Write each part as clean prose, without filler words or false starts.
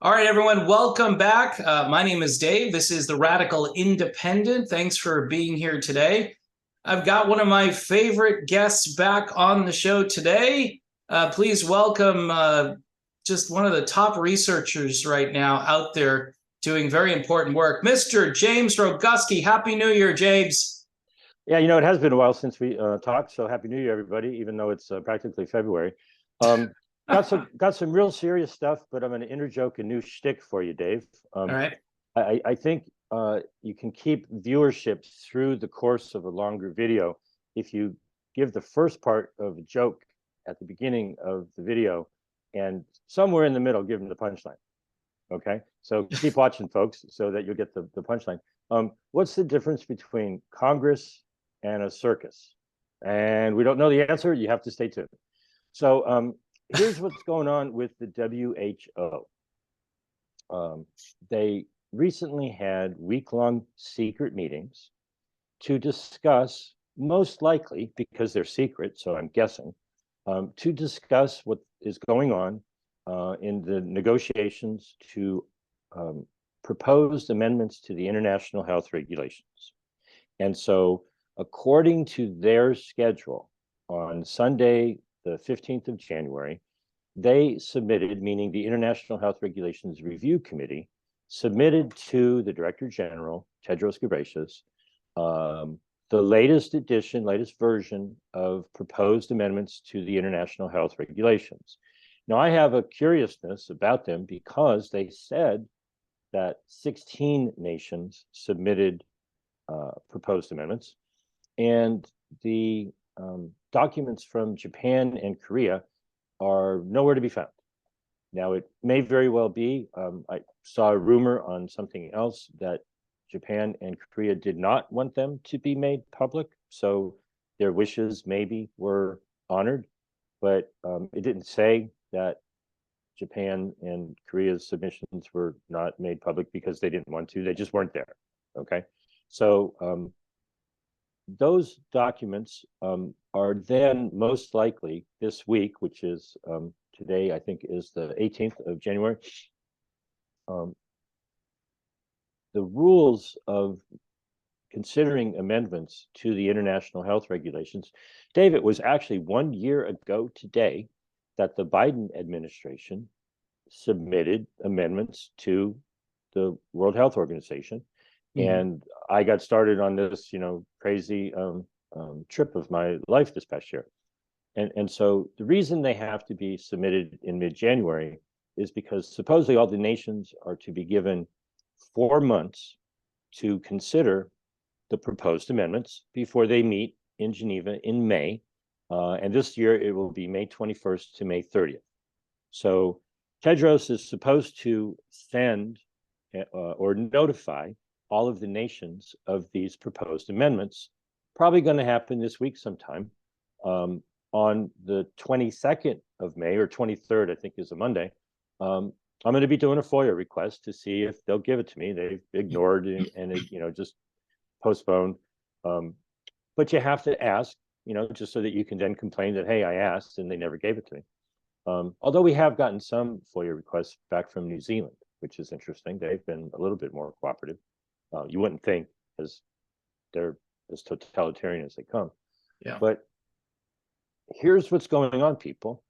All right, everyone, welcome back. My name is Dave. This is the Radical Independent. Thanks for being here today. I've got one of my favorite guests back on the show today. Please welcome just one of the top researchers right now out there doing very important work, Mr. James Roguski. Happy New Year, James. Yeah, it has been a while since we talked, so Happy New Year, everybody, even though it's practically February. Um, got some real serious stuff, but I'm going to interjoke a new shtick for you, Dave. All right. I think you can keep viewership through the course of a longer video if you give the first part of a joke at the beginning of the video and somewhere in the middle give them the punchline. Okay, so keep watching, folks, so that you'll get the punchline. What's the difference between Congress and a circus? And we don't know the answer. You have to stay tuned. So here's what's going on with the WHO. They recently had week-long secret meetings to discuss, most likely, because they're secret, so I'm guessing, to discuss what is going on in the negotiations to proposed amendments to the international health regulations. And so, according to their schedule, on Sunday, the 15th of January, they submitted, meaning the International Health Regulations Review Committee, submitted to the Director General, Tedros Ghebreyesus, the latest version of proposed amendments to the international health regulations. Now, I have a curiousness about them because they said that 16 nations submitted proposed amendments, and the documents from Japan and Korea are nowhere to be found. Now, it may very well be, I saw a rumor on something else that Japan and Korea did not want them to be made public, so their wishes maybe were honored, but it didn't say that Japan and Korea's submissions were not made public because they didn't want to. They just weren't there. Okay. So those documents are then most likely this week, which is today, I think, is the 18th of January. The rules of considering amendments to the international health regulations, Dave, it was actually 1 year ago today that the Biden administration submitted amendments to the World Health Organization. And I got started on this, crazy trip of my life this past year. And so the reason they have to be submitted in mid-January is because supposedly all the nations are to be given 4 months to consider the proposed amendments before they meet in Geneva in May. And this year it will be May 21st to May 30th. So Tedros is supposed to send or notify all of the nations of these proposed amendments, probably going to happen this week sometime. On the 22nd of May, or 23rd, I think is a Monday, I'm going to be doing a FOIA request to see if they'll give it to me. They've ignored and it, just postponed. But you have to ask, just so that you can then complain that, hey, I asked and they never gave it to me. Although we have gotten some FOIA requests back from New Zealand, which is interesting. They've been a little bit more cooperative. You wouldn't think, as they're as totalitarian as they come. Yeah. But here's what's going on, people.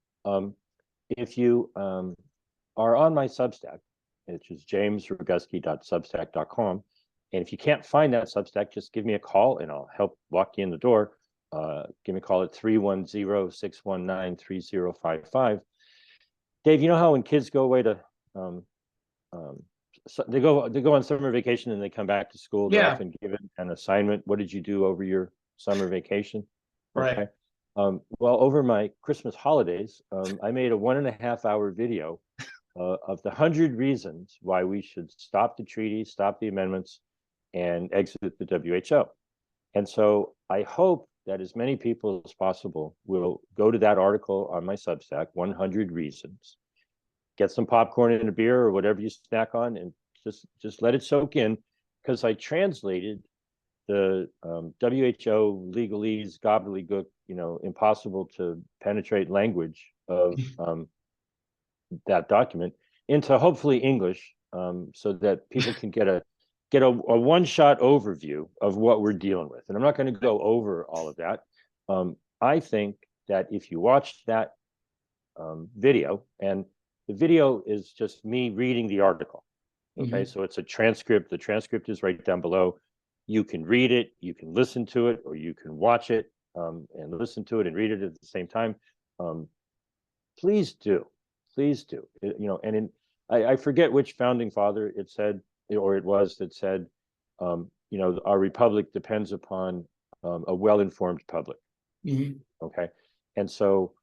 If you are on my Substack, which is jamesroguski.substack.com, and if you can't find that Substack, just give me a call and I'll help walk you in the door. Give me a call at 310-619-3055. Dave, you know how when kids go away to so they go on summer vacation and they come back to school, they're often given an assignment. What did you do over your summer vacation? Right. Okay. Well, over my Christmas holidays, I made a 1.5 hour video of the 100 reasons why we should stop the treaty, stop the amendments, and exit the WHO. And so I hope that as many people as possible will go to that article on my Substack, 100 Reasons, get some popcorn and a beer or whatever you snack on, and just let it soak in, because I translated the WHO legalese gobbledygook, impossible to penetrate language of that document into hopefully English, so that people can get a one-shot overview of what we're dealing with. And I'm not going to go over all of that. I think that if you watch that video, and the video is just me reading the article. Okay, so it's a transcript. The transcript is right down below. You can read it, you can listen to it, or you can watch it and listen to it and read it at the same time. Please do, please do. And I forget which founding father it said, or it was that said, our republic depends upon a well-informed public. Okay, and so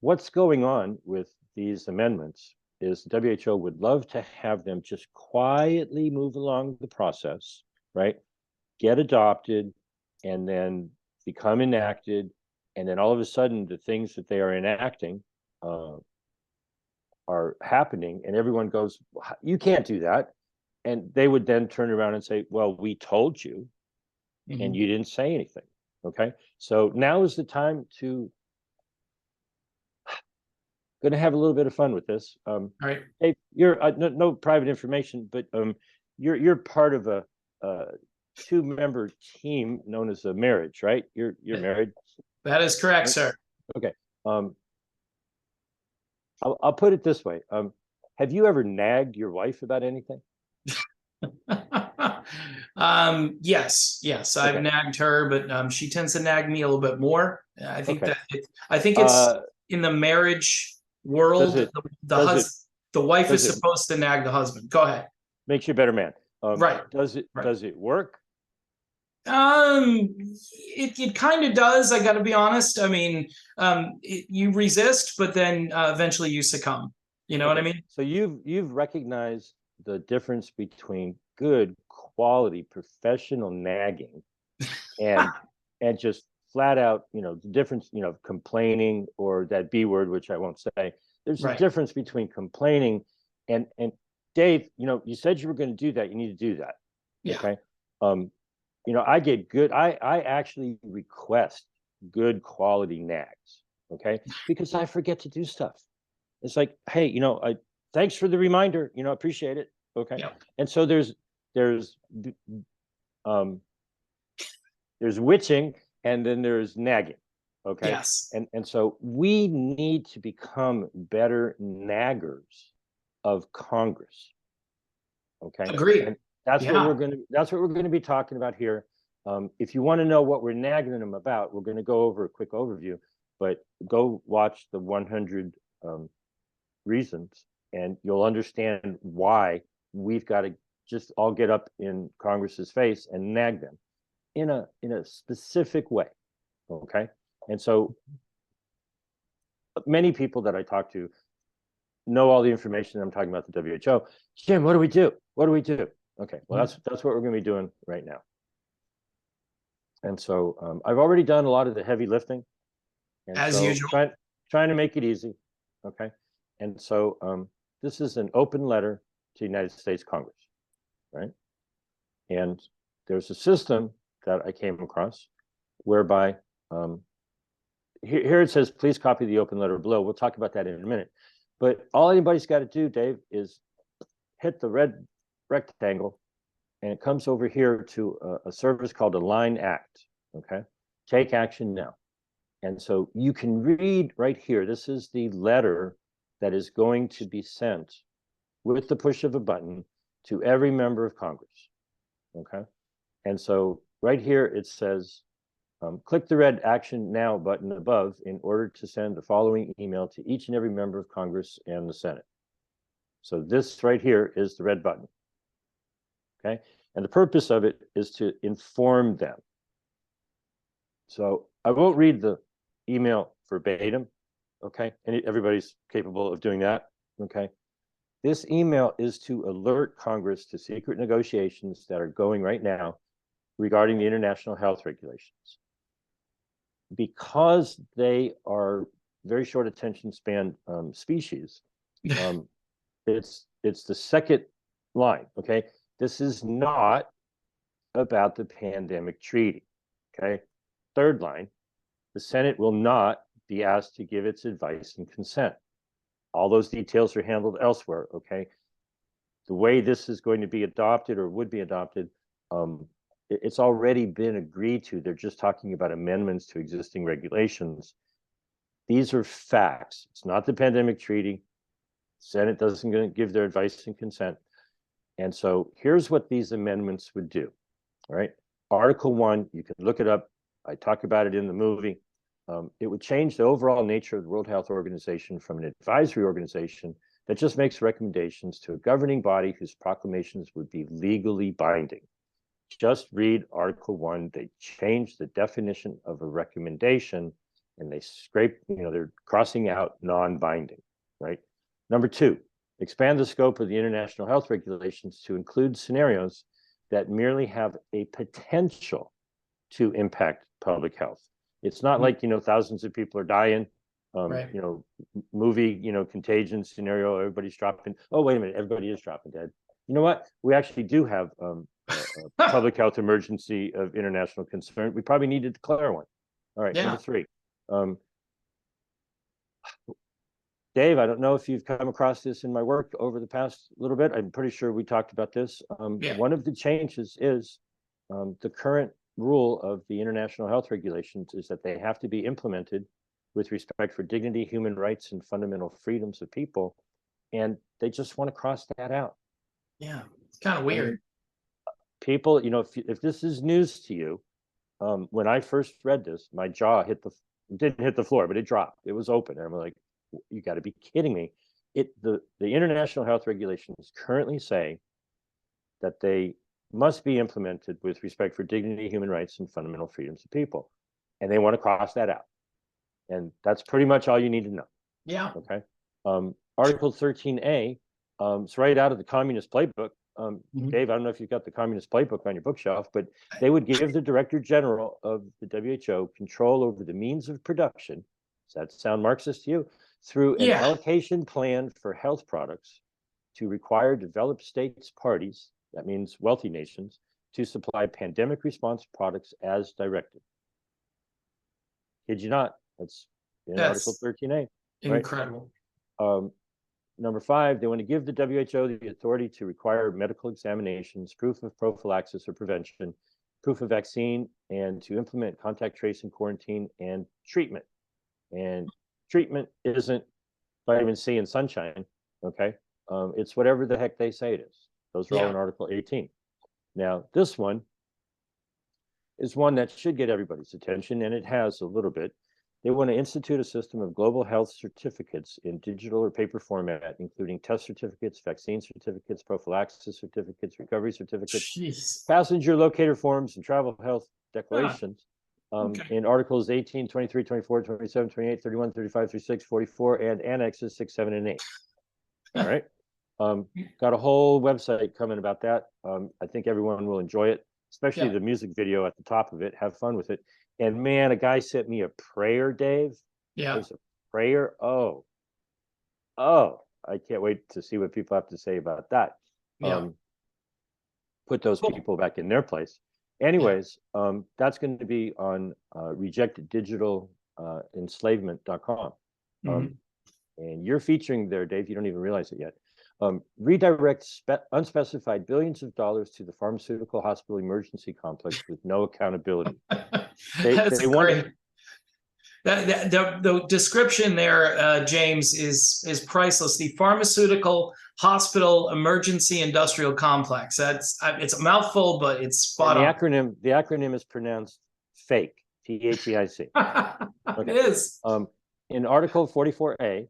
what's going on with these amendments is the WHO would love to have them just quietly move along the process, right? Get adopted and then become enacted. And then all of a sudden, the things that they are enacting are happening, and everyone goes, you can't do that. And they would then turn around and say, well, we told you, and you didn't say anything. Okay. So now is the time to going to have a little bit of fun with this. All right. Hey, you're no private information, but you're part of a two-member team known as a marriage, right? You're married. That is correct, sir. Okay. I'll put it this way. Have you ever nagged your wife about anything? Yes, I've nagged her, but she tends to nag me a little bit more. I think it's in the marriage world, the wife is supposed to nag the husband. Go ahead. Makes you a better man. Right. Does it work? It kind of does. I got to be honest. I mean, you resist, but then eventually you succumb. You know what I mean? So you've recognized the difference between good quality professional nagging and just flat out, the difference, complaining, or that B word, which I won't say. There's a difference between complaining and Dave, you said you were going to do that. You need to do that. Yeah. Okay. I get good. I actually request good quality nags. Okay. Because I forget to do stuff. It's like, hey, thanks for the reminder. Appreciate it. Okay. Yeah. And so there's witching, and then there's nagging. Okay. Yes. And so we need to become better naggers of Congress. Okay. Agreed. And that's what we're going to be talking about here. If you want to know what we're nagging them about, we're going to go over a quick overview, but go watch the 100 reasons, and you'll understand why we've got to just all get up in Congress's face and nag them in a specific way. Okay. And so many people that I talk to know all the information. I'm talking about the WHO. Jim, what do we do? What do we do? Okay. Well, that's what we're going to be doing right now. And so I've already done a lot of the heavy lifting. And as usual. Trying to make it easy. Okay. And so this is an open letter to the United States Congress, right? And there's a system that I came across whereby here it says, please copy the open letter below. We'll talk about that in a minute. But all anybody's got to do, Dave, is hit the red rectangle, and it comes over here to a service called Align Act. Okay. Take action now. And so you can read right here. This is the letter that is going to be sent with the push of a button to every member of Congress. Okay. And so right here it says, click the red Action Now button above in order to send the following email to each and every member of Congress and the Senate. So this right here is the red button. Okay. And the purpose of it is to inform them. So I won't read the email verbatim. Okay. And everybody's capable of doing that. Okay. This email is to alert Congress to secret negotiations that are going right now regarding the international health regulations. Because they are very short attention span species, it's the second line. Okay. This is not about the pandemic treaty. Okay. Third line, the Senate will not be asked to give its advice and consent. all those details are handled elsewhere, okay? The way this is going to be adopted or would be adopted, it's already been agreed to. They're just talking about amendments to existing regulations. These are facts. It's not the pandemic treaty. Senate doesn't give their advice and consent. And so here's what these amendments would do. All right. Article 1, you can look it up. I talk about it in the movie. It would change the overall nature of the World Health Organization from an advisory organization that just makes recommendations to a governing body whose proclamations would be legally binding. Just read Article 1. They change the definition of a recommendation and they scrape, they're crossing out non-binding, right? Number 2, expand the scope of the international health regulations to include scenarios that merely have a potential to impact public health. It's not like, thousands of people are dying, Right. movie, contagion scenario, everybody's dropping. Oh, wait a minute, everybody is dropping dead. You know what? We actually do have a public health emergency of international concern. We probably need to declare one. All right, Yeah. Number 3. Dave, I don't know if you've come across this in my work over the past little bit. I'm pretty sure we talked about this. One of the changes is the current rule of the international health regulations is that they have to be implemented with respect for dignity, human rights, and fundamental freedoms of people. And they just want to cross that out. Yeah, it's kind of weird. People, if this is news to you, when I first read this, my jaw didn't hit the floor, but it dropped. It was open. And I'm like, you got to be kidding me. The international health regulations currently say that they must be implemented with respect for dignity, human rights, and fundamental freedoms of people. And they want to cross that out. And that's pretty much all you need to know. Yeah. Okay. Article 13A, it's right out of the Communist Playbook. Dave, I don't know if you've got the Communist Playbook on your bookshelf, but they would give the Director General of the WHO control over the means of production. Does that sound Marxist to you? Through an allocation plan for health products to require developed states parties, that means wealthy nations, to supply pandemic response products as directed. Kid you not, that's in Article 13A. Incredible. Right? Number 5, they want to give the WHO the authority to require medical examinations, proof of prophylaxis or prevention, proof of vaccine, and to implement contact tracing, quarantine, and treatment. And treatment isn't vitamin C and sunshine, okay? It's whatever the heck they say it is. Those are all in Article 18. Now, this one is one that should get everybody's attention, and it has a little bit. They want to institute a system of global health certificates in digital or paper format, including test certificates, vaccine certificates, prophylaxis certificates, recovery certificates, passenger locator forms, and travel health declarations. In Articles 18, 23, 24, 27, 28, 31, 35, 36, 44, and Annexes 6, 7, and 8. All right. Got a whole website coming about that. I think everyone will enjoy it, especially the music video at the top of it. Have fun with it. And man, a guy sent me a prayer, Dave. Yeah. There's a prayer. Oh, I can't wait to see what people have to say about that. Put those people back in their place. Anyways, that's going to be on rejecteddigitalenslavement.com. And you're featuring there, Dave. You don't even realize it yet. Redirect unspecified billions of dollars to the pharmaceutical hospital emergency complex with no accountability. That's great. The description there, James, is priceless. The pharmaceutical hospital emergency industrial complex. It's a mouthful, but it's spot on. The acronym is pronounced FAKE, FEIC. Okay. It is. In Article 44A,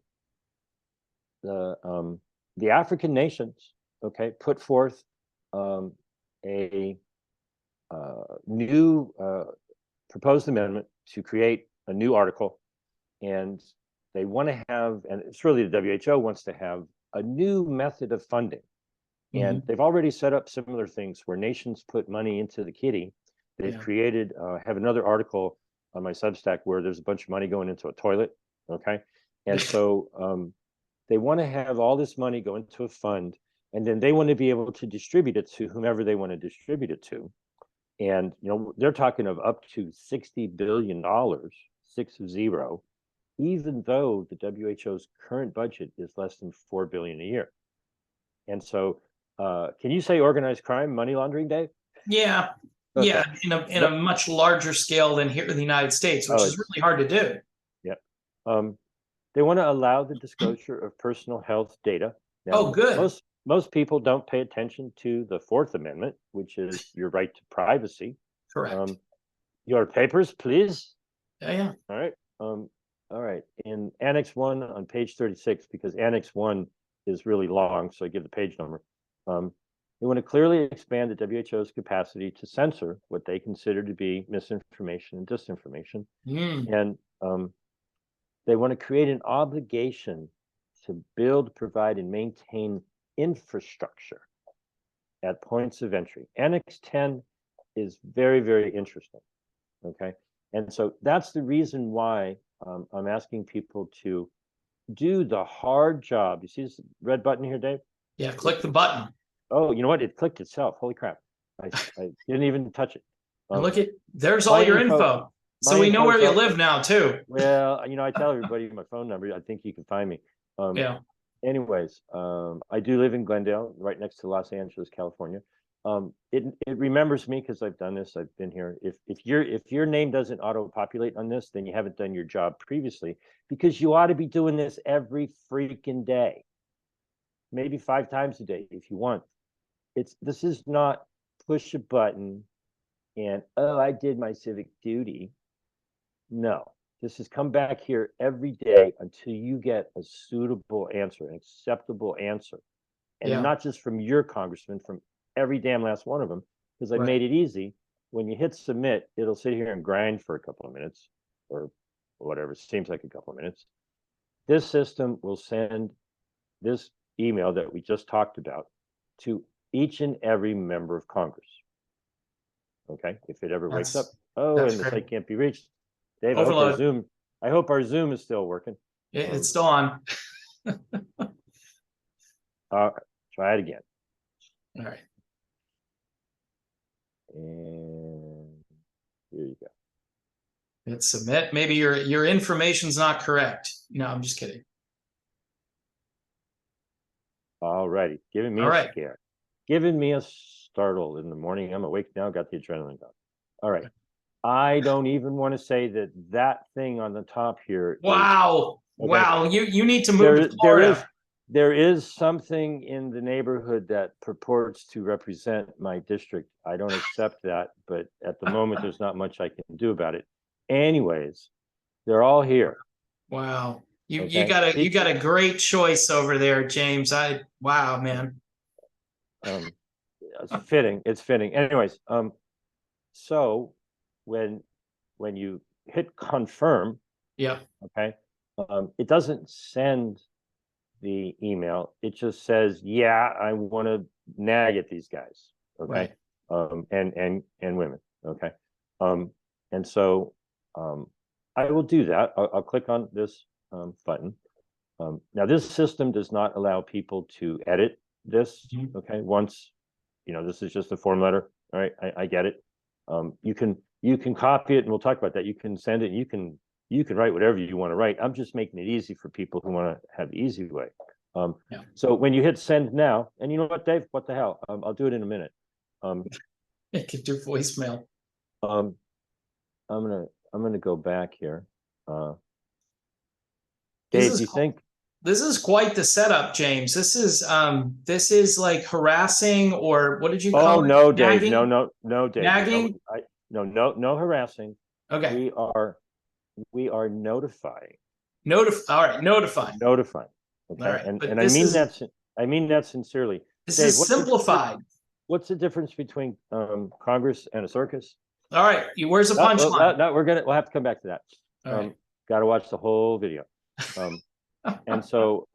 the African nations, put forth a new proposed amendment to create a new article, and they want to have, and it's really the WHO wants to have a new method of funding. And they've already set up similar things where nations put money into the kitty. They've created, have another article on my Substack where there's a bunch of money going into a toilet, And so they want to have all this money go into a fund, and then they want to be able to distribute it to whomever they want to distribute it to. And, they're talking of up to $60 billion, 60, even though the WHO's current budget is less than $4 billion a year. And so, can you say organized crime, money laundering, Dave? Yeah. Okay. Yeah, in a much larger scale than here in the United States, which is really hard to do. Yeah. They want to allow the disclosure of personal health data. Now, Oh, good. most people don't pay attention to the Fourth Amendment, which is your right to privacy. Correct. Your papers, please. Yeah. All right. All right. In Annex 1 on page 36, because Annex 1 is really long, so I give the page number. They want to clearly expand the WHO's capacity to censor what they consider to be misinformation and disinformation. And they want to create an obligation to build, provide, and maintain infrastructure at points of entry. Annex 10 is very, very interesting. Okay. And so that's the reason why I'm asking people to do the hard job. You see this red button here, Dave? Yeah, click the button. Oh, you know what? It clicked itself. Holy crap. I didn't even touch it. And look at, there's all your info. So we know where you live now too. Well, I tell everybody my phone number. I think you can find me. Yeah. Anyways, I do live in Glendale, right next to Los Angeles, California. It remembers me because I've done this. I've been here. If your name doesn't auto-populate on this, then you haven't done your job previously, because you ought to be doing this every freaking day, maybe 5 times a day if you want. This is not push a button and, oh, I did my civic duty. No, this is come back here every day until you get a suitable answer, an acceptable answer. And not just from your congressman, from every damn last one of them, because I made it easy. When you hit submit, it'll sit here and grind for a couple of minutes or whatever. It seems like a couple of minutes. This system will send this email that we just talked about to each and every member of Congress. Okay, if it ever wakes up, and the site can't be reached. Dave, I hope our Zoom is still working. It's still on. Try it again. All right. And here you go. Hit submit. Maybe your information's not correct. No, I'm just kidding. All righty. Giving me a scare. Giving me a startle in the morning. I'm awake now, got the adrenaline going. All right. I don't even want to say that thing on the top here. Wow. Wow. You need to move to Florida. There is something in the neighborhood that purports to represent my district. I don't accept that, but at the moment, there's not much I can do about it. Anyways, they're all here. Wow. You got a great choice over there, James. Wow, man. It's fitting. It's fitting. Anyways, so when you hit confirm, okay, it doesn't send the email. It just says, yeah, I want to nag at these guys, okay, and women, okay, and so I will do that. I'll click on this button. Now this system does not allow people to edit this, okay. Once, this is just a form letter. All right, I get it. You can copy it, and we'll talk about that. You can send it. You can write whatever you want to write. I'm just making it easy for people who want to have the easy way. So when you hit send now, and you know what, Dave? What the hell? I'll do it in a minute. It could do voicemail. I'm gonna go back here. Dave, do you think this is quite the setup, James? This is like harassing, or what did you call it? Oh no, Dave. No, Dave. Nagging? No harassing. Okay. We are notifying. All right, notifying. Notifying. Okay. All right. And I mean that sincerely. This Dave, is simplified. What's the difference between Congress and a circus? All right. Where's the punchline? No, we'll have to come back to that. All right. Got to watch the whole video. And so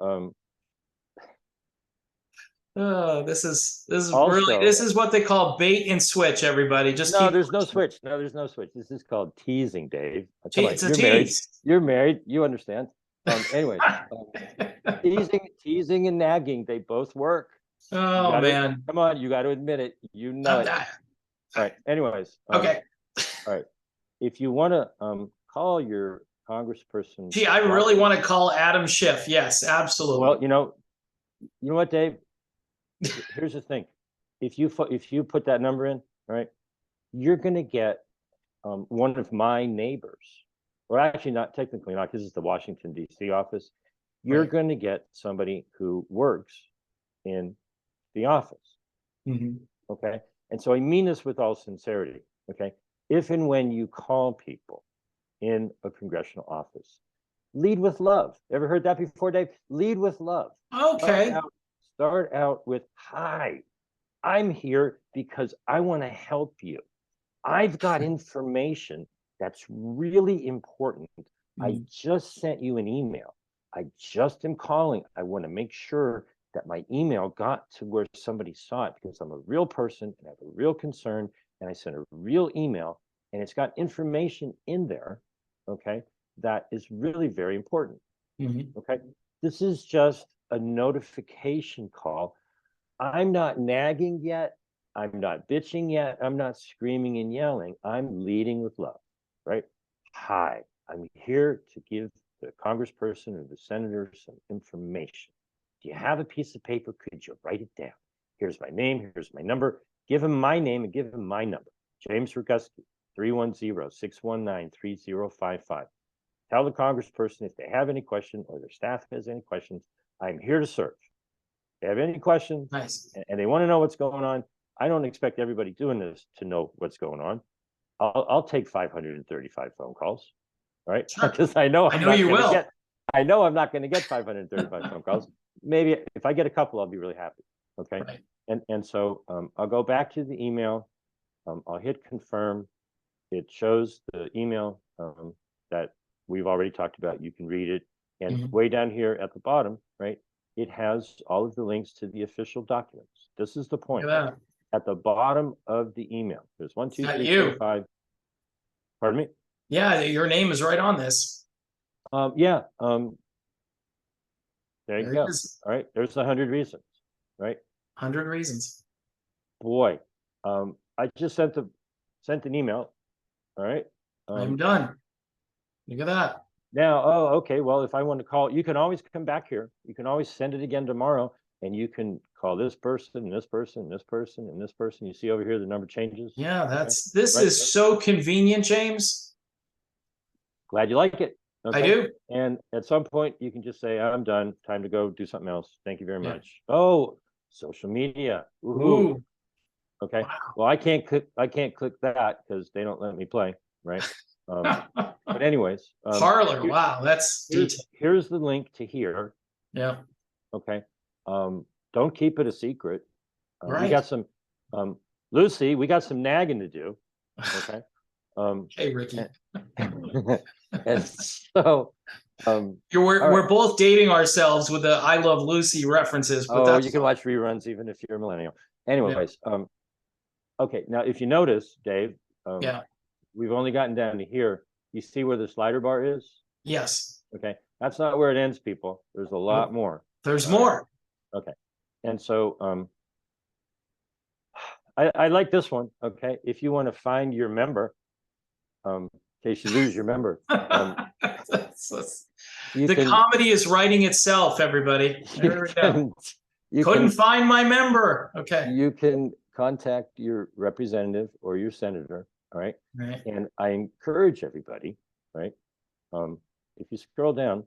this is what they call bait and switch, everybody. There's no switch. This is called teasing, Dave. It's a tease. You're married. You understand. Anyway, teasing and nagging, they both work. Oh man. Come on, you got to admit it. You know it. All right. Anyways. Okay. All right. If you want to call your Congressperson. Gee, I really want to call Adam Schiff. Yes, absolutely. Well, you know what, Dave? Here's the thing: if you put that number in, right, you're going to get one of my neighbors, or actually not technically not, because it's the Washington D.C. office. You're Right. going to get somebody who works in the office. Mhm. Okay, and so I mean this with all sincerity. Okay, if and when you call people in a congressional office, lead with love. Ever heard that before, Dave? Lead with love. Okay. Start out with, hi, I'm here because I want to help you. I've got information that's really important. I Mhm. just sent you an email. I just am calling. I want to make sure that my email got to where somebody saw it, because I'm a real person and I have a real concern, and I sent a real email and it's got information in there, okay, that is really very important. Mhm. Okay, this is just a notification call. I'm not nagging yet. I'm not bitching yet. I'm not screaming and yelling. I'm leading with love, right? Hi, I'm here to give the congressperson or the senator some information. Do you have a piece of paper? Could you write it down? Here's my name. Here's my number. Give him my name and give him my number. James Roguski, 310-619-3055. Tell the congressperson if they have any question or their staff has any questions, I'm here to serve. If they have any questions Nice. and they want to know what's going on, I don't expect everybody doing this to know what's going on. I'll take 535 phone calls, right? Sure. Because I know I I'm know not you going to will. get, I know I'm not going to get 535 phone calls. Maybe if I get a couple, I'll be really happy. Okay. Right. And so I'll go back to the email. I'll hit confirm. It shows the email that we've already talked about. You can read it. And Mhm. way down here at the bottom, right, it has all of the links to the official documents. This is the Look point. at that. At the bottom of the email, there's 1, 2, Is that 3, 4, you? 5. Pardon me? Yeah, your name is right on this. Yeah. There you There it go. is. All right. There's 100 reasons, right? 100 reasons. Boy, I just sent an email. All right. I'm done. Look at that. Now, oh, okay. Well, if I want to call, you can always come back here. You can always send it again tomorrow, and you can call this person, and this person, and this person, and this person. You see over here, the number changes. Yeah, Okay. this Right. is so convenient, James. Glad you like it. I Okay. do. And at some point, you can just say, I'm done. Time to go do something else. Thank you very Yeah. much. Oh, social media. Ooh. Ooh. Okay. Wow. Well, I can't click that because they don't let me play. Right. But anyways, Parlor. Wow, that's detailed. here's the link to here. Yeah. Okay. Don't keep it a secret. We Right. got some, Lucy, we got some nagging to do. Okay. Hey, Ricky. And so, We're both dating ourselves with the I Love Lucy references, but oh, that's you can fine. watch reruns even if you're a millennial. Yeah. Anyways, okay. Now, if you notice, Dave, Yeah. we've only gotten down to here. You see where the slider bar is? Yes. Okay. That's not where it ends, people. There's a lot Nope. more. There's All right. more. Okay. And so, I like this one. Okay. If you want to find your member, in case you lose your member, The comedy is writing itself, everybody. There we go. Couldn't find my member. Okay. You can contact your representative or your senator. All right. Right. And I encourage everybody, right? If you scroll down,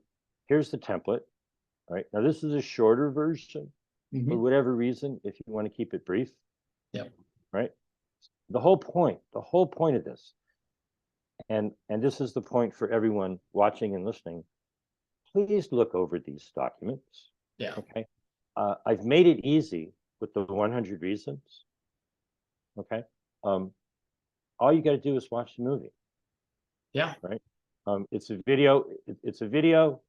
here's the template. All right. Now, this is a shorter version for whatever reason, if you want to keep it brief. Yep. Right. The whole point of this, and this is the point for everyone watching and listening, please look over these documents. Yeah. Okay. I've made it easy with the 100 reasons. Okay. All you got to do is watch the movie. Yeah. Right. It's a video. It's a video.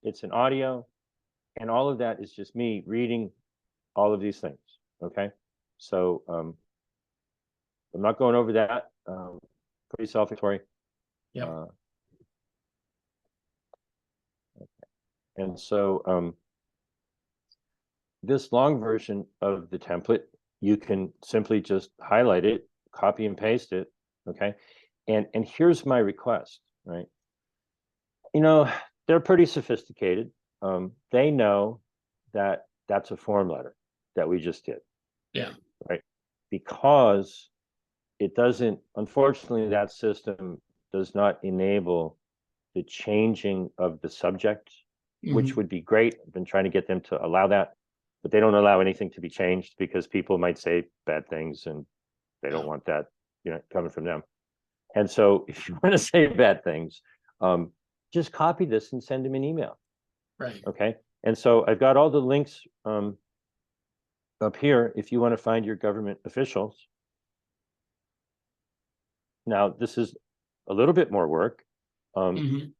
It's an audio, and all of that is just me reading all of these things. Okay. So I'm not going over that. Pretty self-explanatory. Yeah. Okay. And so this long version of the template, you can simply just highlight it, copy and paste it. Okay. And here's my request, right? you know, they're pretty sophisticated. They know that that's a form letter that we just did, Yeah. right? Because it doesn't, unfortunately, that system does not enable the changing of the subject, which Mhm. would be great. I've been trying to get them to allow that, but they don't allow anything to be changed because people might say bad things and they don't Yeah. want that, coming from them. And so if you want to say bad things, just copy this and send them an email. Right. Okay. And so I've got all the links up here if you want to find your government officials. Now, this is a little bit more work, Mhm.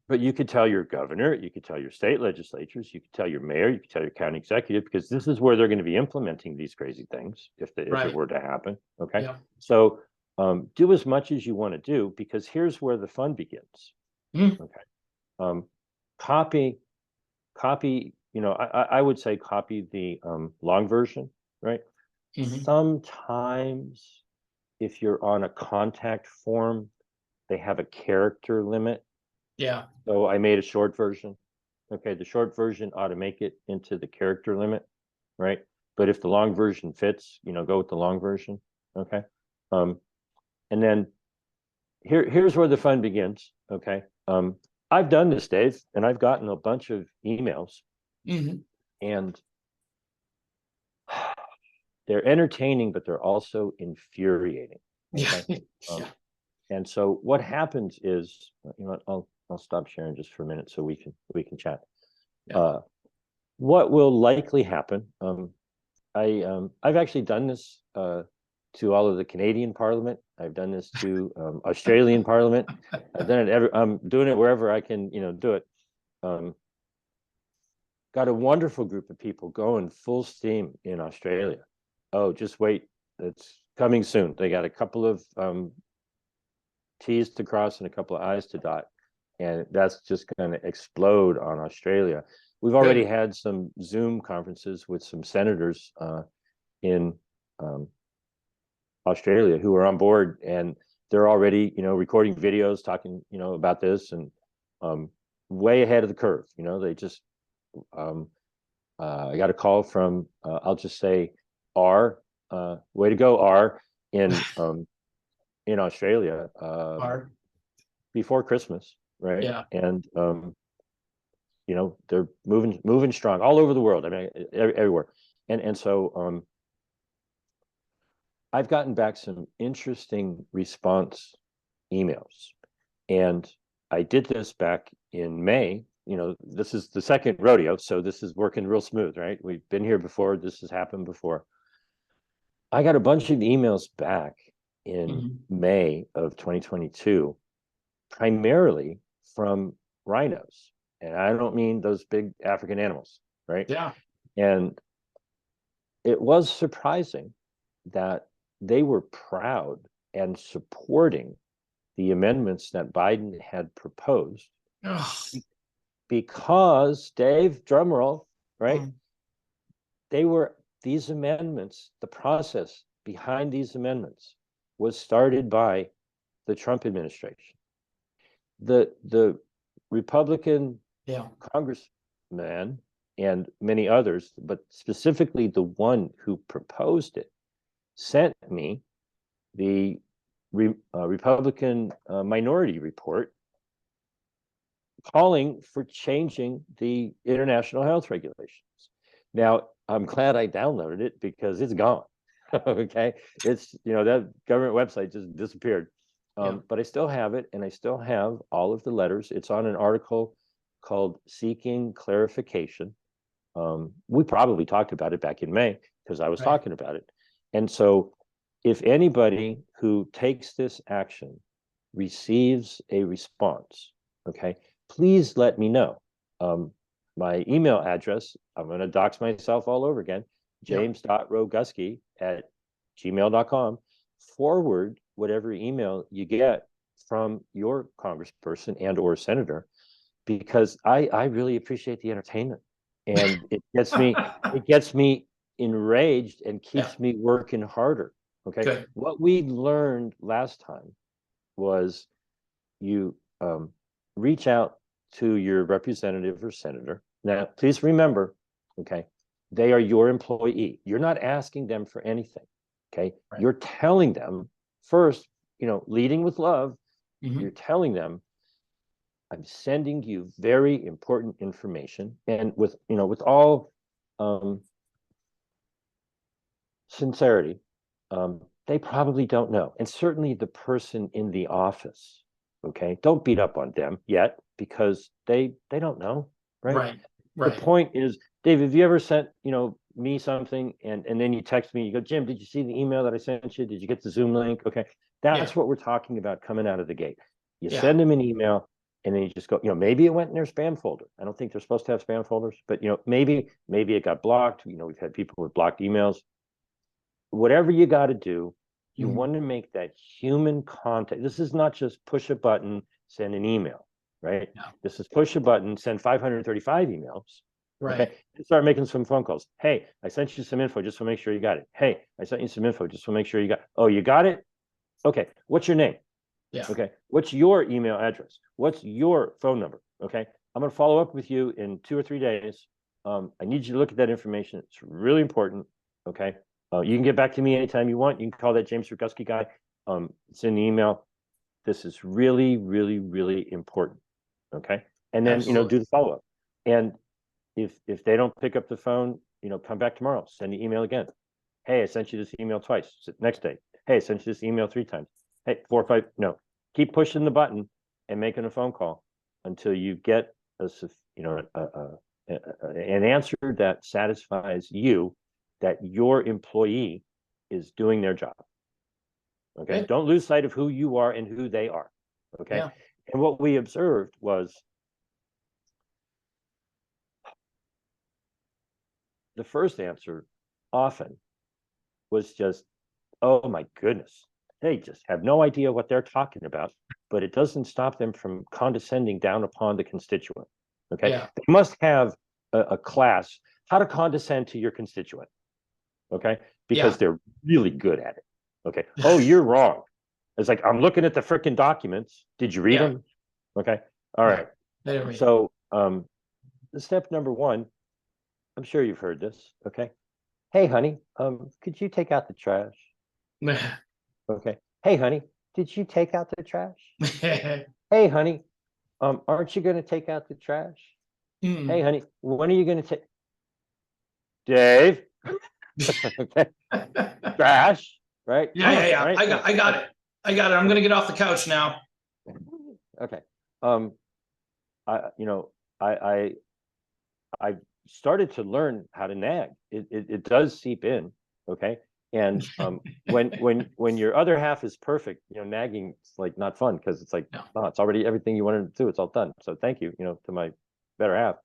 but you could tell your governor, you could tell your state legislatures, you could tell your mayor, you could tell your county executive, because this is where they're going to be implementing these crazy things if it Right. were to happen. Okay. Yeah. So do as much as you want to do, because here's where the fun begins. Mhm. Okay. Um, copy, I would say copy the long version, right? Mhm. Sometimes if you're on a contact form, they have a character limit. Yeah. So I made a short version. Okay, the short version ought to make it into the character limit, right? But if the long version fits, go with the long version. Okay. Um, and then here's where the fun begins. Okay. I've done this, Dave, and I've gotten a bunch of emails, Mhm. and they're entertaining, but they're also infuriating. Yeah. Okay. Um, Yeah. and so what happens is, I'll stop sharing just for a minute so we can chat. Yeah. Uh, what will likely happen? I've actually done this to all of the Canadian Parliament. I've done this to Australian Parliament. I've done it I'm doing it wherever I can, do it. Um, got a wonderful group of people going full steam in Australia. Oh, just wait, it's coming soon. They got a couple of T's to cross and a couple of I's to dot, and that's just going to explode on Australia. We've already Good. had some Zoom conferences with some senators in um, Australia who are on board, and they're already, recording videos, talking, about this, and um, way ahead of the curve. They just, um, I got a call from, I'll just say, R, way to go, R, in Australia Hard. before Christmas, right? Yeah. And they're moving strong all over the world. I mean, everywhere, and so I've gotten back some interesting response emails. And I did this back in May. This is the second rodeo, so this is working real smooth, right? We've been here before. This has happened before. I got a bunch of emails back in Mhm. May of 2022, primarily from rhinos. And I don't mean those big African animals, right? Yeah. And it was surprising that they were proud and supporting the amendments that Biden had proposed, Ugh. because, Dave, drumroll, right? Mm. These amendments, the process behind these amendments was started by the Trump administration. The Republican Yeah. congressman and many others, but specifically the one who proposed it, sent me the Republican minority report calling for changing the international health regulations. Now, I'm glad I downloaded it because it's gone. Okay. It's, that government website just disappeared. Yeah. But I still have it, and I still have all of the letters. It's on an article called Seeking Clarification. We probably talked about it back in May because I was Right. talking about it. And so if anybody who takes this action receives a response, okay, please let me know. My email address, I'm going to dox myself all over again, Yeah. james.roguski@gmail.com. Forward whatever email you get from your congressperson and or senator, because I really appreciate the entertainment, and it gets me enraged and Yeah. keeps me working harder. Okay. Good. What we learned last time was you reach out to your representative or senator. Now, please remember, okay, they are your employee. You're not asking them for anything, okay? Right. You're telling them first, leading with love, you're telling them, I'm sending you very important information, and with all sincerity, they probably don't know, and certainly the person in the office. Okay, don't beat up on them yet because they don't know, right? The point is, Dave, have you ever sent me something and then you text me, you go, Jim, did you see the email that I sent you? Did you get the Zoom link? Okay, that's what we're talking about coming out of the gate. You send them an email and then you just go, maybe it went in their spam folder. I don't think they're supposed to have spam folders, but maybe it got blocked. We've had people with blocked emails. Whatever you got to do, you want to make that human contact. This is not just push a button, send an email, right? No. This is push a button, send 535 emails. Right. Okay. Start making some phone calls. Hey, I sent you some info just to make sure you got it. Hey, I sent you some info just to make sure you got it. Oh, you got it? Okay. What's your name? Yeah. Okay. What's your email address? What's your phone number? Okay. I'm going to follow up with you in 2 or 3 days. I need you to look at that information. It's really important. Okay. You can get back to me anytime you want. You can call that James Roguski guy. It's in the email. This is really, really, really important. Okay. And then, do the follow-up. And if they don't pick up the phone, come back tomorrow, send the email again. Hey, I sent you this email twice. Next day. Hey, I sent you this email 3 times. Hey, 4 or 5. No, keep pushing the button and making a phone call until you get an answer that satisfies you that your employee is doing their job. Okay. Don't lose sight of who you are and who they are. Okay. Yeah. And what we observed was the first answer often was just, oh my goodness, they just have no idea what they're talking about, but it doesn't stop them from condescending down upon the constituent. Okay. Yeah. They must have a class, how to condescend to your constituent. Okay. Because they're really good at it. Okay. Oh, you're wrong. It's like, I'm looking at the freaking documents. Did you read them? Okay. All right. So step number 1, I'm sure you've heard this. Okay. Hey, honey, could you take out the trash? Okay. Hey, honey, did you take out the trash? Hey, honey, aren't you going to take out the trash? Hey, honey, when are you going to take? Dave. Okay. Trash, right? Yeah. Right? I got it. I'm going to get off the couch now. Okay. I started to learn how to nag. It does seep in. Okay. And when your other half is perfect, nagging is like not fun because it's like, no, it's already everything you wanted to do. It's all done. So thank you, to my better half.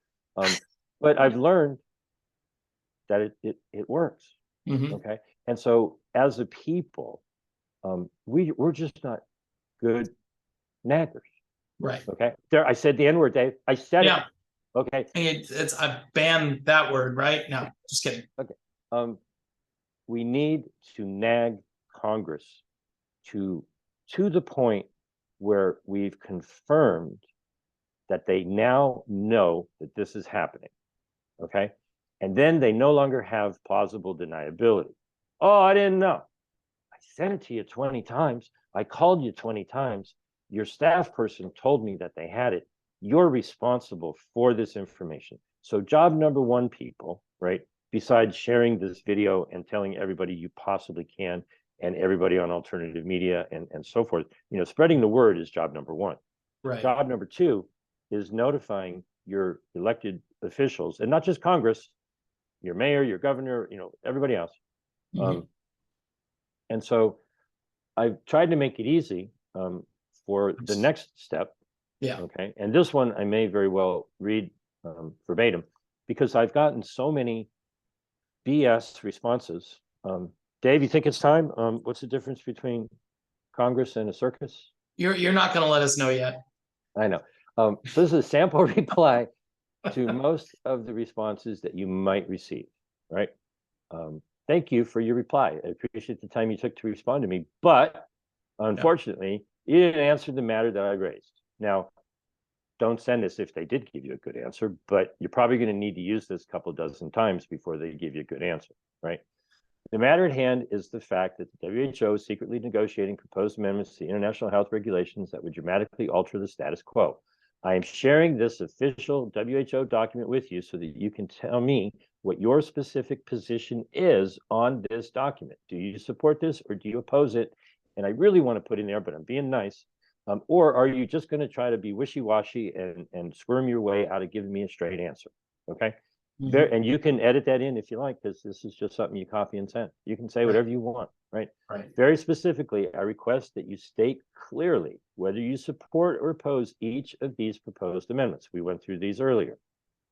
But I've learned that it works. Okay. And so as a people, we're just not good naggers. Right. Okay. There, I said the N-word, Dave. I said it. Okay. It's I banned that word, right? No, just kidding. Okay. We need to nag Congress to the point where we've confirmed that they now know that this is happening. Okay. And then they no longer have plausible deniability. Oh, I didn't know. I sent it to you 20 times. I called you 20 times. Your staff person told me that they had it. You're responsible for this information. So job number 1, people, right? Besides sharing this video and telling everybody you possibly can and everybody on alternative media and so forth, spreading the word is job number 1. Right. Job number 2 is notifying your elected officials, and not just Congress, your mayor, your governor, everybody else. And so I've tried to make it easy for the next step. Yeah. Okay. And this one I may very well read verbatim because I've gotten so many BS responses. Dave, you think it's time? What's the difference between Congress and a circus? You're not going to let us know yet. I know. So this is a sample reply to most of the responses that you might receive, right? Thank you for your reply. I appreciate the time you took to respond to me, but unfortunately, you didn't answer the matter that I raised. Now, don't send this if they did give you a good answer, but you're probably going to need to use this a couple dozen times before they give you a good answer, right? The matter at hand is the fact that the WHO is secretly negotiating proposed amendments to international health regulations that would dramatically alter the status quo. I am sharing this official WHO document with you so that you can tell me what your specific position is on this document. Do you support this or do you oppose it? And I really want to put in there, but I'm being nice. Or are you just going to try to be wishy-washy and squirm your way out of giving me a straight answer? Okay. There, and you can edit that in if you like, because this is just something you copy and send. You can say whatever you want, right? Right. Very specifically, I request that you state clearly whether you support or oppose each of these proposed amendments. We went through these earlier.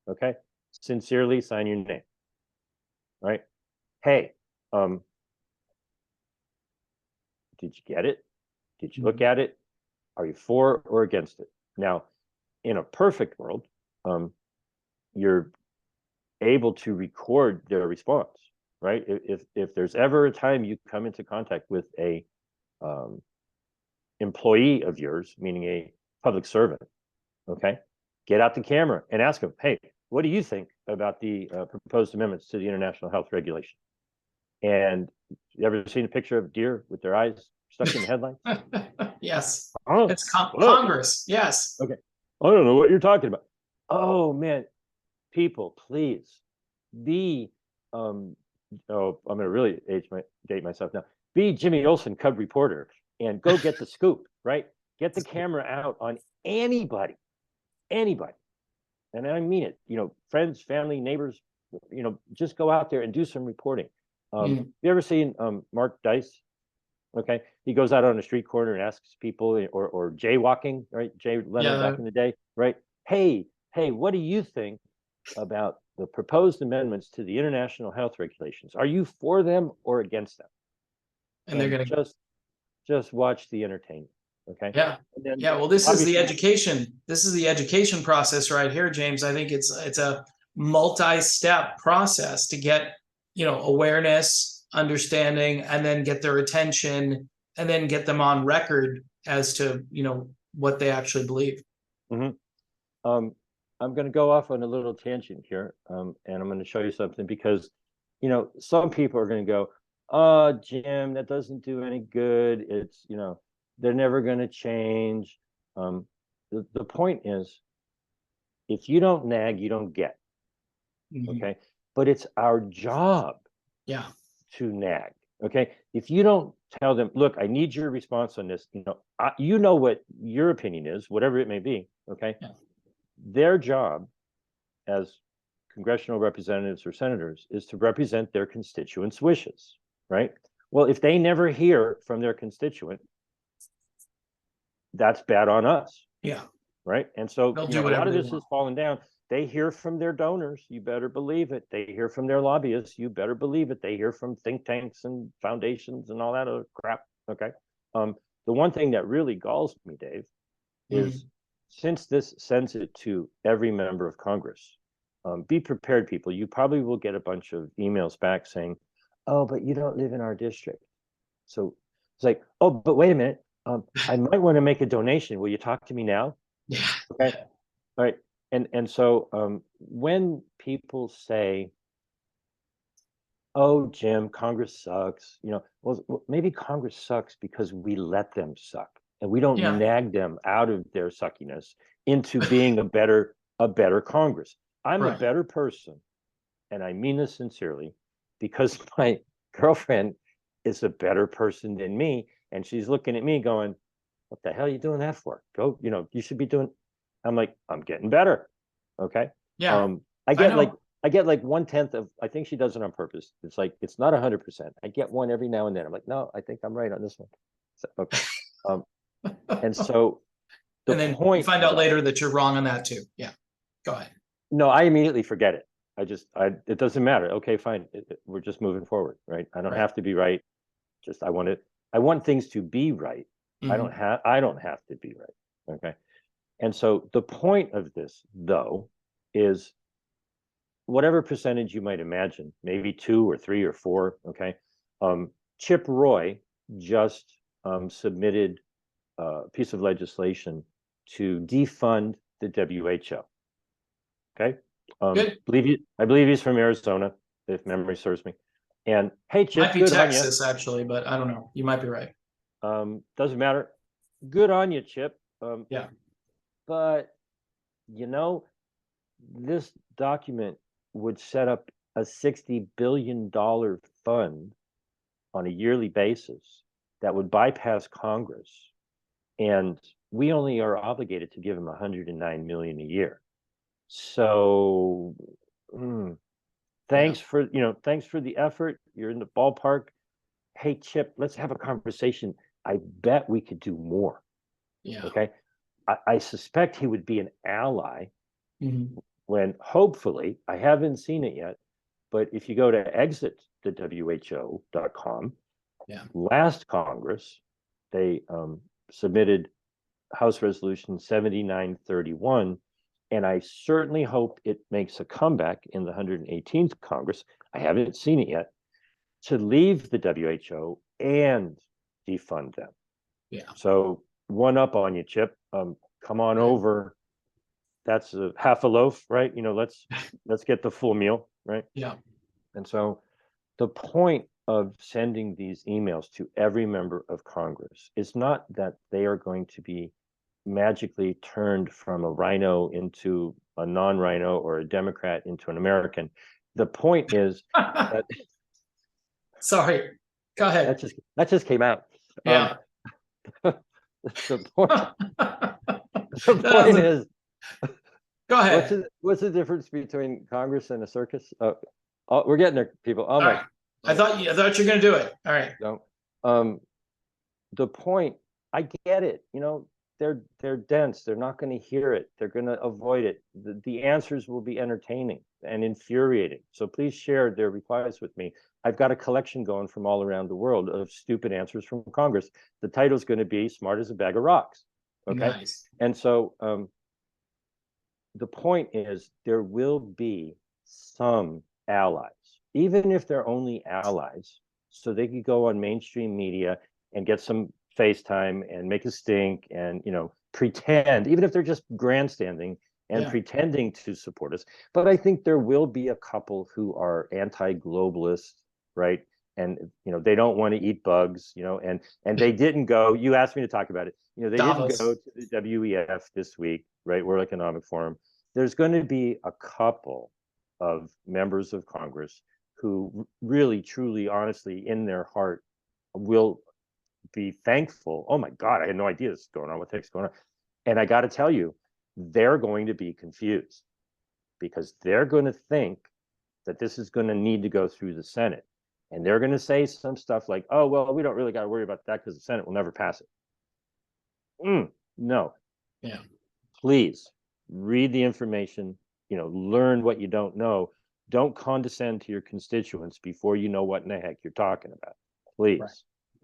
Okay. Sincerely sign your name. Right. Hey, did you get it? Did you look at it? Are you for or against it? Now, in a perfect world, you're able to record their response, right? If there's ever a time you come into contact with a employee of yours, meaning a public servant, okay, get out the camera and ask them, hey, what do you think about the proposed amendments to the international health regulation? And you ever seen a picture of deer with their eyes stuck in the headlights? Yes. Oh, It's Congress. Yes. Okay. I don't know what you're talking about. Oh man, people, please be I'm gonna really date myself now. Be Jimmy Olsen, Cub reporter, and go get the scoop, right? Get the camera out on anybody, and I mean it. Friends, family, neighbors. Just go out there and do some reporting. You ever seen Mark Dice? Okay, he goes out on a street corner and asks people, or jaywalking, right? Jay Leno back in the day, right? Hey, what do you think about the proposed amendments to the international health regulations? Are you for them or against them? And they're going to just watch the entertainment. Okay. Yeah. Yeah. Well, this is the education. This is the education process right here, James. I think it's a multi-step process to get, awareness, understanding, and then get their attention, and then get them on record as to, what they actually believe. I'm going to go off on a little tangent here, and I'm going to show you something because, some people are going to go, oh, Jim, that doesn't do any good. It's, they're never going to change. The point is, if you don't nag, you don't get. Okay. But it's our job to nag. Okay. If you don't tell them, look, I need your response on this, you know what your opinion is, whatever it may be. Okay. Yeah. Their job as congressional representatives or senators is to represent their constituents' wishes, right? Well, if they never hear from their constituent, that's bad on us. Yeah. Right. And so a lot of this has fallen down. They hear from their donors, you better believe it. They hear from their lobbyists, you better believe it. They hear from think tanks and foundations and all that other crap. Okay. The one thing that really galls me, Dave, is since this sends it to every member of Congress, be prepared, people. You probably will get a bunch of emails back saying, oh, but you don't live in our district. So it's like, oh, but wait a minute. I might want to make a donation. Will you talk to me now? Yeah. Okay. All right. And so when people say, oh, Jim, Congress sucks, well, maybe Congress sucks because we let them suck and we don't nag them out of their suckiness into being a better Congress. I'm a better person, and I mean this sincerely, because my girlfriend is a better person than me, and she's looking at me going, what the hell are you doing that for? Go, you should be doing. I'm like, I'm getting better. Okay. Yeah. I get like 1/10 of, I think she does it on purpose. It's like, it's not 100%. I get one every now and then. I'm like, no, I think I'm right on this one. So, okay. And so and then you find out later that you're wrong on that too. Yeah. Go ahead. No, I immediately forget it. It doesn't matter. Okay, fine. We're just moving forward, right? I don't have to be right. Just, I want things to be right. I don't have to be right. Okay. And so the point of this, though, is whatever percentage you might imagine, maybe 2 or 3 or 4. Okay. Chip Roy just submitted a piece of legislation to defund the WHO. Okay. Good. I believe he's from Arizona, if memory serves me. And hey, Might Chip, be good on you. Texas, actually, but I don't know. You might be right. Doesn't matter. Good on you, Chip. Yeah. But this document would set up a $60 billion fund on a yearly basis that would bypass Congress. And we only are obligated to give him 109 million a year. So thanks for the effort. You're in the ballpark. Hey, Chip, let's have a conversation. I bet we could do more. Yeah. Okay. I suspect he would be an ally Mm-hmm. when hopefully, I haven't seen it yet, but if you go to exitthewho.com, last Congress, they submitted House Resolution 7931, and I certainly hope it makes a comeback in the 118th Congress. I haven't seen it yet, to leave the WHO and defund them. Yeah. So one up on you, Chip. Come on over. That's a half a loaf, right? Let's get the full meal, right? Yeah. And so the point of sending these emails to every member of Congress is not that they are going to be magically turned from a rhino into a non-rhino or a Democrat into an American. The point is that Sorry. Go ahead. that just came out. Yeah. The point is, go ahead. What's the difference between Congress and a circus? We're getting there, people. Oh my! Right. I thought you were going to do it. All right. No. The point, I get it. They're dense. They're not going to hear it. They're going to avoid it. The answers will be entertaining and infuriating. So please share their replies with me. I've got a collection going from all around the world of stupid answers from Congress. The title's going to be "Smart as a Bag of Rocks." Okay. Nice. And so the point is, there will be some allies, even if they're only allies, so they could go on mainstream media and get some FaceTime and make a stink and pretend, even if they're just grandstanding and pretending to support us. But I think there will be a couple who are anti-globalist, right? And they don't want to eat bugs, and they didn't go. You asked me to talk about it. They Davos. didn't go to the WEF this week, right? World Economic Forum. There's going to be a couple of members of Congress who really, truly, honestly, in their heart, will be thankful. Oh my God, I had no idea this is going on. What the heck's going on? And I got to tell you, they're going to be confused because they're going to think that this is going to need to go through the Senate. And they're going to say some stuff like, oh, well, we don't really got to worry about that because the Senate will never pass it. No. Yeah. Please read the information, learn what you don't know. Don't condescend to your constituents before you know what in the heck you're talking about. Please. Right.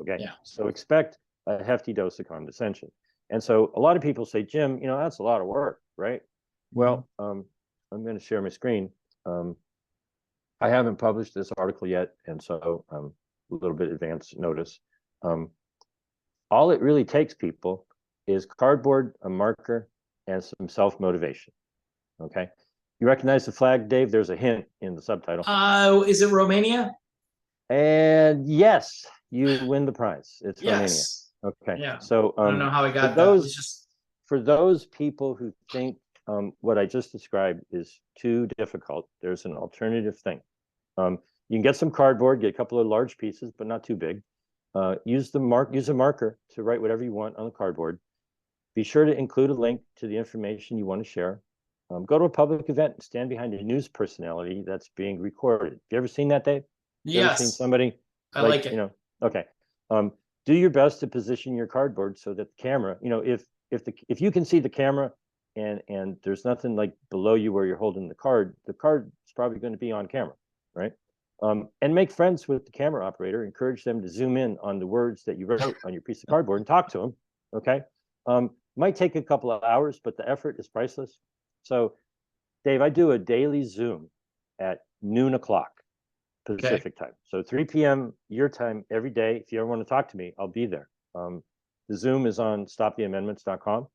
Okay. Yeah. So expect a hefty dose of condescension. And so a lot of people say, Jim, that's a lot of work, right? Mm-hmm. Well, I'm going to share my screen. I haven't published this article yet, and so a little bit advance notice. All it really takes, people, is cardboard, a marker, and some self-motivation. Okay. You recognize the flag, Dave? There's a hint in the subtitle. Is it Romania? And yes, you win the prize. It's yes. Romania. Okay. Yeah. So I don't know how I got for those people who think what I just described is too difficult, there's an alternative thing. You can get some cardboard, get a couple of large pieces, but not too big. Use a marker to write whatever you want on the cardboard. Be sure to include a link to the information you want to share. Go to a public event and stand behind a news personality that's being recorded. Have you ever seen that, Dave? Yes. Ever seen somebody? I like it. Okay. Do your best to position your cardboard so that the camera, if you can see the camera and there's nothing like below you where you're holding the card is probably going to be on camera, right? And make friends with the camera operator. Encourage them to zoom in on the words that you wrote on your piece of cardboard and talk to them. Okay. Might take a couple of hours, but the effort is priceless. So, Dave, I do a daily Zoom at noon o'clock Pacific time. So 3 p.m. your time every day. If you ever want to talk to me, I'll be there. The Zoom is on stoptheamendments.com.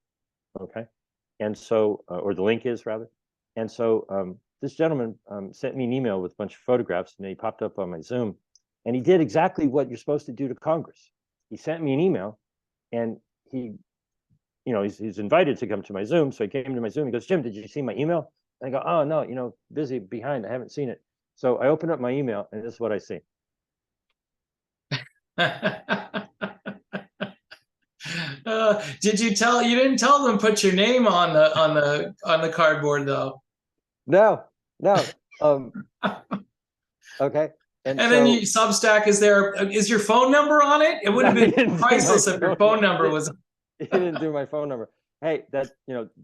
Okay. And so, or the link is rather. And so this gentleman sent me an email with a bunch of photographs, and he popped up on my Zoom, and he did exactly what you're supposed to do to Congress. He sent me an email, and he, he's invited to come to my Zoom. So he came to my Zoom. He goes, Jim, did you see my email? And I go, oh no, busy behind. I haven't seen it. So I open up my email, and this is what I see. Did you tell? You didn't tell them put your name on the cardboard though. No. Okay. And then Substack is there. Is your phone number on it? It would have been priceless if your phone number was. He didn't do my phone number. Hey,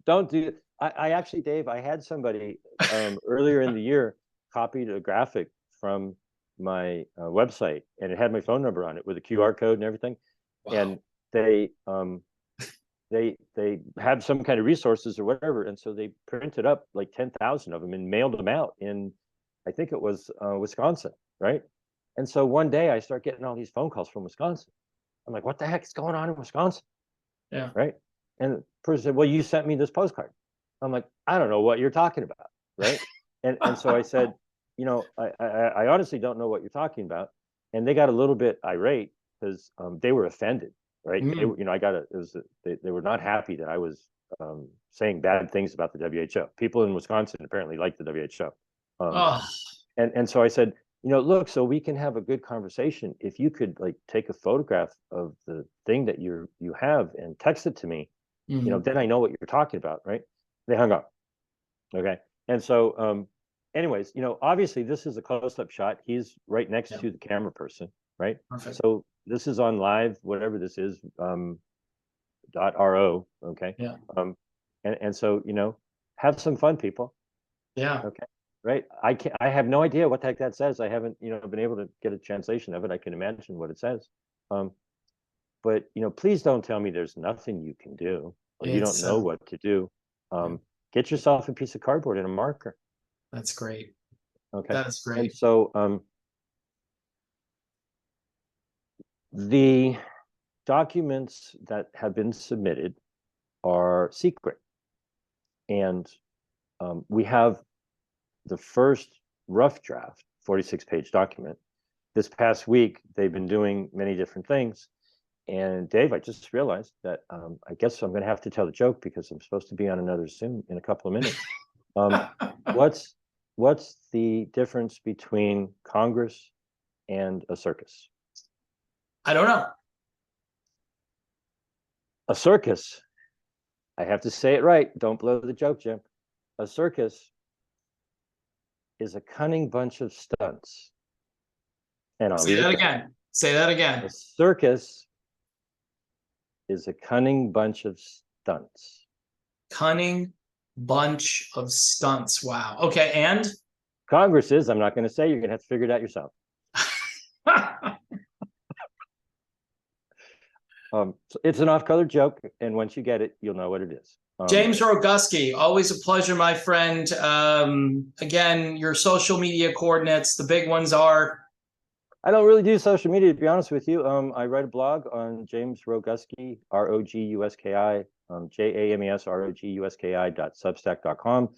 don't do. I actually, Dave, I had somebody earlier in the year copied a graphic from my website, and it had my phone number on it with a QR code and everything. Wow. And they had some kind of resources or whatever, and so they printed up like 10,000 of them and mailed them out in, I think it was Wisconsin, right? And so one day I start getting all these phone calls from Wisconsin. I'm like, what the heck is going on in Wisconsin? Yeah. Right. And the person said, well, you sent me this postcard. I'm like, I don't know what you're talking about. Right. and so I said, I honestly don't know what you're talking about. And they got a little bit irate because they were offended. Right. Mm. They were not happy that I was saying bad things about the WHO. People in Wisconsin apparently like the WHO. And so I said, look, so we can have a good conversation. If you could like take a photograph of the thing that you have and text it to me, mm-hmm. Then I know what you're talking about, right? They hung up. Okay. And so, anyways, obviously this is a close-up shot. He's right next to the camera person, right? Perfect. So this is on live, whatever this is, .ro. Okay. Yeah. And so, have some fun, people. Yeah. Okay. Right. I have no idea what the heck that says. I haven't, been able to get a translation of it. I can imagine what it says. But, please don't tell me there's nothing you can do or you don't know what to do. Get yourself a piece of cardboard and a marker. That's great. Okay. That's great. And so the documents that have been submitted are secret. And we have the first rough draft, 46-page document. This past week, they've been doing many different things. And Dave, I just realized that I guess I'm going to have to tell the joke because I'm supposed to be on another Zoom in a couple of minutes. What's the difference between Congress and a circus? I don't know. A circus, I have to say it right. Don't blow the joke, Jim. A circus is a cunning bunch of stunts. And I'll say that again. Say that again. A circus is a cunning bunch of stunts. Cunning bunch of stunts. Wow. Okay, and? Congress is, I'm not going to say, you're going to have to figure it out yourself. So it's an off-color joke, and once you get it, you'll know what it is. James Roguski, always a pleasure, my friend. Again, your social media coordinates, the big ones are? I don't really do social media, to be honest with you. I write a blog on James Roguski, Roguski, JamesRoguski.substack.com,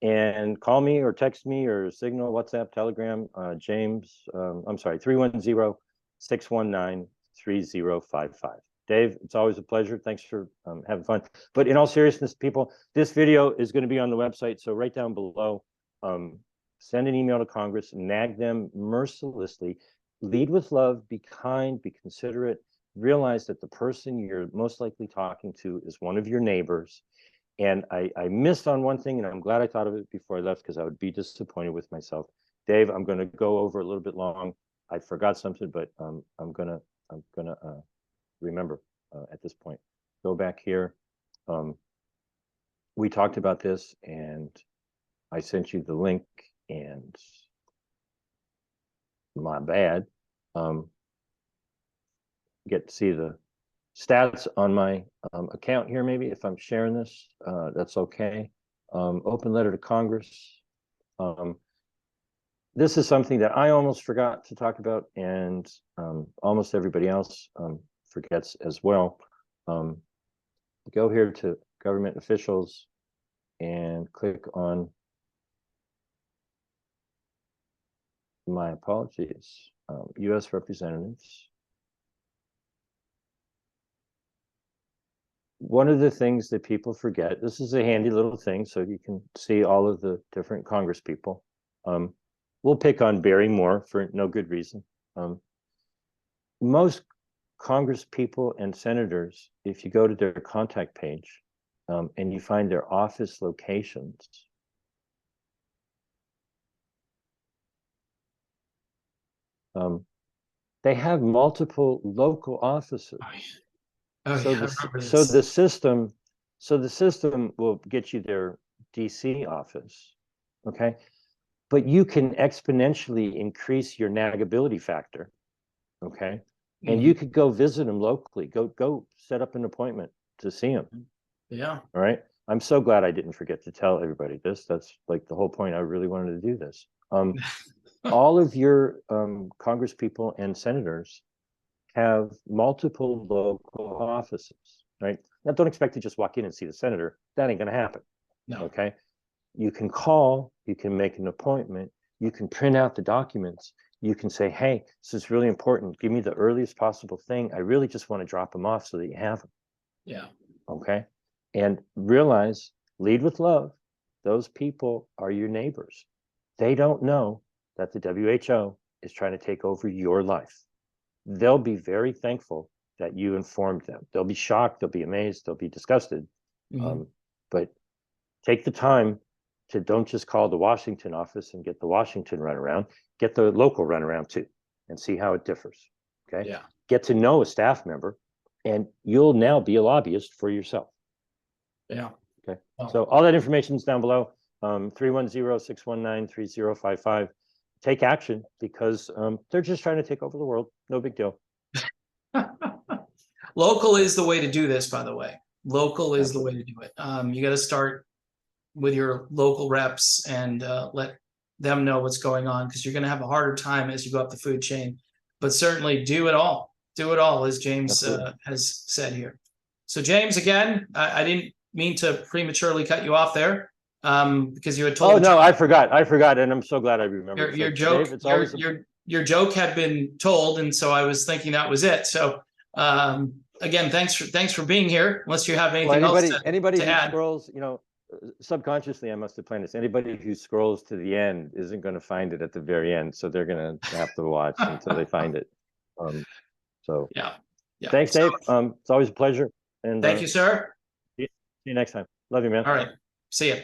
and call me or text me or Signal, WhatsApp, Telegram, James, 310-619-3055. Dave, it's always a pleasure. Thanks for having fun. But in all seriousness, people, this video is going to be on the website. So right down below, send an email to Congress, nag them mercilessly, lead with love, be kind, be considerate, realize that the person you're most likely talking to is one of your neighbors. And I missed on one thing, and I'm glad I thought of it before I left because I would be disappointed with myself. Dave, I'm going to go over a little bit long. I forgot something, but I'm gonna remember at this point. Go back here. We talked about this, and I sent you the link, and my bad. Get to see the stats on my account here. Maybe if I'm sharing this, that's okay. Open letter to Congress. This is something that I almost forgot to talk about, and almost everybody else forgets as well. Go here to government officials, and click on, my apologies, U.S. representatives. One of the things that people forget, this is a handy little thing so you can see all of the different Congress people. We'll pick on Barry Moore for no good reason. Most Congress people and senators, if you go to their contact page and you find their office locations, they have multiple local offices. So the system will get you their DC office, okay? But you can exponentially increase your navigability factor, okay? And you could go visit them locally. Go set up an appointment to see them. Yeah. All right. I'm so glad I didn't forget to tell everybody this. That's like the whole point. I really wanted to do this. All of your Congress people and senators have multiple local offices, right? Now, don't expect to just walk in and see the senator. That ain't going to happen. No. Okay. You can call, you can make an appointment, you can print out the documents, you can say, hey, this is really important. Give me the earliest possible thing. I really just want to drop them off so that you have them. Yeah. Okay. And realize, lead with love. Those people are your neighbors. They don't know that the WHO is trying to take over your life. They'll be very thankful that you informed them. They'll be shocked, they'll be amazed, they'll be disgusted. But take the time to don't just call the Washington office and get the Washington runaround, get the local runaround too, and see how it differs. Okay. Yeah. Get to know a staff member, and you'll now be a lobbyist for yourself. Yeah. Okay. So all that information is down below. 310-619-3055. Take action because they're just trying to take over the world. No big deal. Local is the way to do this, by the way. Local is the way to do it. You got to start with your local reps and let them know what's going on, because you're going to have a harder time as you go up the food chain. But certainly do it all. Do it all, as James has said here. So James, again, I didn't mean to prematurely cut you off there because you had told. Oh no, I forgot, and I'm so glad I remembered. Your joke. Dave, it's always your joke had been told, and so I was thinking that was it. So again, thanks for being here. Unless you have anything else to anybody who add. Scrolls, subconsciously I must have planned this. Anybody who scrolls to the end isn't going to find it at the very end, so they're going to have to watch until they find it. So yeah. Thanks, Dave. It's always a pleasure. And thank you, sir. See you next time. Love you, man. All right. See ya.